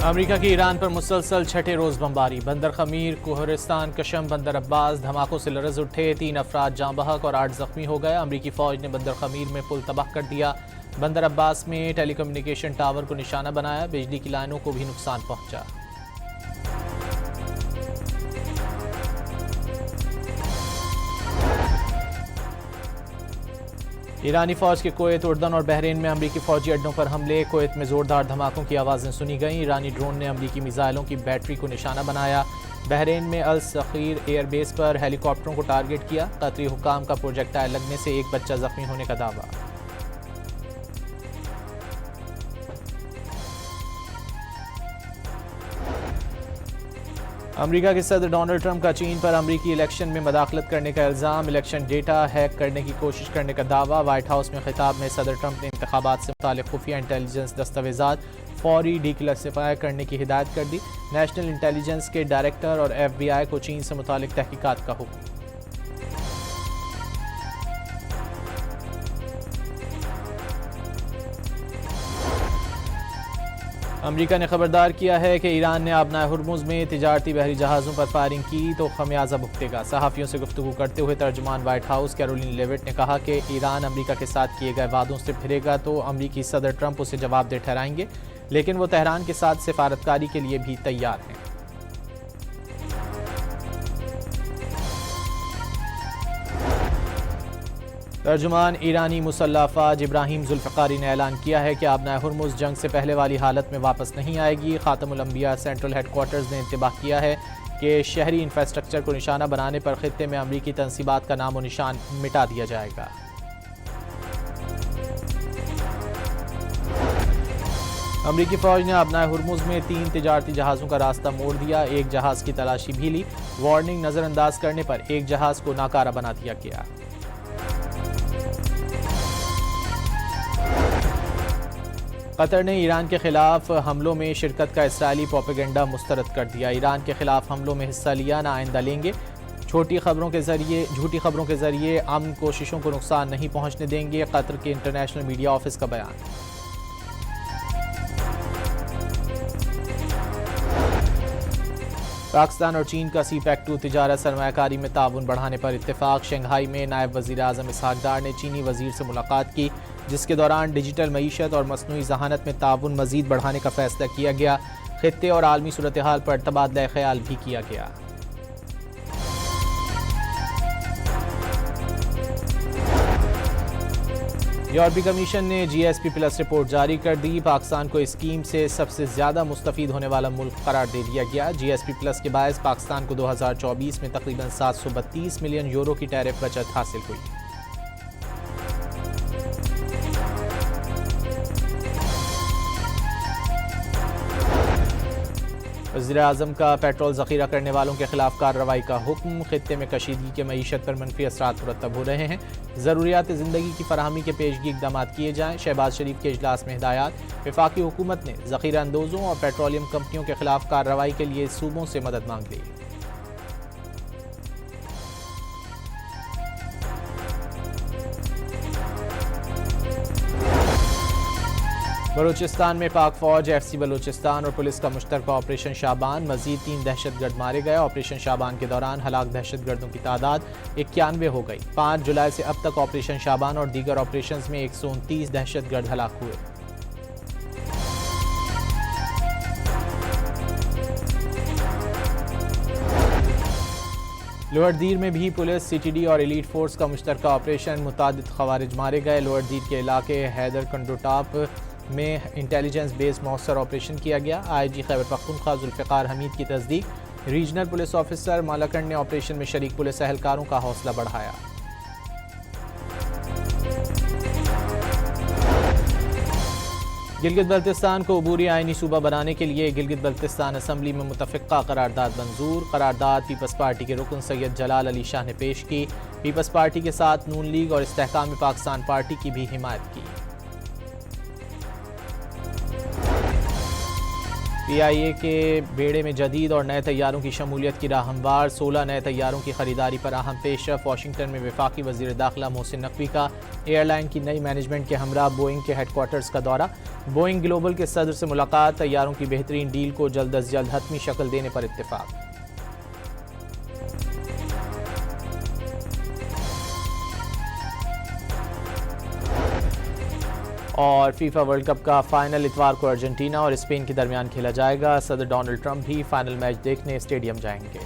America की Iran पर मुसलसल छठे रोज बमबारी। बंदर खमीर, कोहरिस्तान, कशम, बंदर अब्बास धमाकों से लरज उठे। 3 अफराद जाँ बहक और 8 जख्मी हो गए। अमेरिकी फौज ने बंदर खमीर में पुल तबाह कर दिया। बंदर अब्बास में टेलीकम्युनिकेशन टावर को निशाना बनाया। बिजली की लाइनों को भी नुकसान पहुंचा। ईरानी फौज के कुवैत, उर्दन और बहरीन में अमरीकी फौजी अड्डों पर हमले। कुवैत में जोरदार धमाकों की आवाज़ें सुनी गईं। ईरानी ड्रोन ने अमरीकी मिसाइलों की बैटरी को निशाना बनाया। बहरीन में अल सखीर एयरबेस पर हेलीकॉप्टरों को टारगेट किया। कतरी हुकाम का प्रोजेक्टाइल लगने से एक बच्चा जख्मी होने का दावा। अमेरिका के सदर डोनाल्ड ट्रंप का चीन पर अमेरिकी इलेक्शन में मदाखलत करने का इल्ज़ाम। इलेक्शन डेटा हैक करने की कोशिश करने का दावा। व्हाइट हाउस में खिताब में सदर ट्रंप ने इंतखाबात से मुताल्लिक़ खुफिया इंटेलिजेंस दस्तावेज़ात फौरी डीक्लासिफाई करने की हिदायत कर दी। नेशनल इंटेलिजेंस के डायरेक्टर और FBI को चीन से मुताल्लिक़ तहकीकात का हुक्म। अमेरिका ने खबरदार किया है कि ईरान ने आबनाए हुर्मुज़ में तिजारती बहरी जहाज़ों पर फायरिंग की तो खमियाजा भुगतेगा। सहाफ़ियों से गुफ्तगू करते हुए तर्जुमान व्हाइट हाउस कैरोलिन लेविट ने कहा कि ईरान अमेरिका के साथ किए गए वादों से फिरेगा तो अमेरिकी सदर ट्रंप उसे जवाबदेह ठहराएंगे, लेकिन वो तेहरान के साथ सिफारतकारी के लिए भी तैयार हैं। तर्जुमान ईरानी मुसल्लह अफ़वाज इब्राहिम जुल्फ़िकारी ने ऐलान किया है कि आबनाए हुर्मुज़ जंग से पहले वाली हालत में वापस नहीं आएगी। ख़ातमुल अंबिया सेंट्रल हेडक्वार्टर्स ने इंतबाह किया है कि शहरी इंफ्रास्ट्रक्चर को निशाना बनाने पर खित्ते में अमरीकी तंसीबात का नामो निशान मिटा दिया जाएगा। अमरीकी फ़ौज ने आबनाए हुर्मुज़ में 3 तिजारती जहाज़ों का रास्ता मोड़ दिया। एक जहाज़ की तलाशी भी ली। वार्निंग नज़रअंदाज करने पर एक जहाज़ को नाकारा बना दिया गया। कतर ने ईरान के खिलाफ हमलों में शिरकत का इसराइली प्रोपेगेंडा मुस्तरद कर दिया। ईरान के खिलाफ हमलों में हिस्सा लिया, ना आइंदा लेंगे। झूठी खबरों के जरिए अमन कोशिशों को नुकसान नहीं पहुंचने देंगे। कतर के इंटरनेशनल मीडिया ऑफिस का बयान। पाकिस्तान और चीन का CPEC-2 तिजारत सरमायाकारी में ताउन बढ़ाने पर इत्तेफाक। शंघाई में नायब वज़ीर आज़म इसहाक डार ने चीनी वज़ीर से मुलाकात की, जिसके दौरान डिजिटल मईशत और मसनूई जहानत में ताउन मज़ीद बढ़ाने का फैसला किया गया। खित्ते और आलमी सूरत हाल पर तबादला ख्याल भी किया गया। यूरोपीय कमीशन ने GSP+ रिपोर्ट जारी कर दी। पाकिस्तान को इस स्कीम से सबसे ज़्यादा मुस्तफ़ीद होने वाला मुल्क करार दे दिया गया। GSP+ के बायस पाकिस्तान को 2024 में तकरीबन 732 मिलियन यूरो की टैरिफ बचत हासिल हुई। वज़ीर-ए-आज़म का पेट्रोल ज़ख़ीरा करने वालों के खिलाफ कार्रवाई का हुक्म। खित्ते में कशीदगी के मईशत पर मनफी असरात मुरतब हो रहे हैं। ज़रूरियात ज़िंदगी की फराहमी के पेशगी इक़दाम किए जाएँ। शहबाज शरीफ के इजलास में हिदायत। वफाकी हुकूमत ने ज़ख़ीरा अंदोज़ों और पेट्रोलियम कंपनियों के खिलाफ कार्रवाई के लिए सूबों से मदद मांग ली। बलूचिस्तान में पाक फौज, FC बलूचिस्तान और पुलिस का मुश्तरका ऑपरेशन शाबान। मजीद 3 दहशतगर्द मारे गए। ऑपरेशन शाबान के दौरान हलाक दहशतगर्दों की तादाद 91 हो गई। 5 जुलाई से अब तक ऑपरेशन शाबान और दीगर ऑपरेशन में 129 दहशतगर्द हलाक हुए। लोअर दीर में भी पुलिस, CTD और एलीट फोर्स का मुश्तरका ऑपरेशन। मुतादिद खवारिज मारे गए। लोअर दीर के इलाके हैदर कंडोटाप में इंटेलिजेंस बेस्ड मौसर ऑपरेशन किया गया। IG खैबर पख्तूनख्वा जुल्फ़िकार हमीद की तस्दीक। रीजनल पुलिस ऑफिसर मालाकंड ने ऑपरेशन में शरीक पुलिस एहलकारों का हौसला बढ़ाया। गिलगित बल्तिस्तान को अबूरी आइनी सूबा बनाने के लिए गिलगित बल्तिस्तान असम्बली में मुतफ़िक़ा करारदाद मंजूर। करारदाद पीपल्स पार्टी के रुकन सैयद जलाल अली शाह ने पेश की। पीपल्स पार्टी के साथ नून लीग और इस्तेहकाम पाकिस्तान पार्टी की भी हिमायत की। PIA के बेड़े में जदीद और नए तैयारों की शमूलियत की राह हमवार। 16 नए तैयारों की खरीदारी पर अहम पेशरफ। वाशिंगटन में वफाकी वजीर दाखिला मोहसिन नकवी का एयरलाइन की नई मैनेजमेंट के हमरा बोइंग के हेडक्वार्टर्स का दौरा। बोइंग ग्लोबल के सदर से मुलाकात। तैयारों की बेहतरीन डील को जल्द अज जल्द हतमी शक्ल देने पर इत्तेफाक। और फीफा वर्ल्ड कप का फाइनल इतवार को अर्जेंटीना और स्पेन के दरमियान खेला जाएगा। सदर डोनाल्ड ट्रंप भी फाइनल मैच देखने स्टेडियम जाएंगे।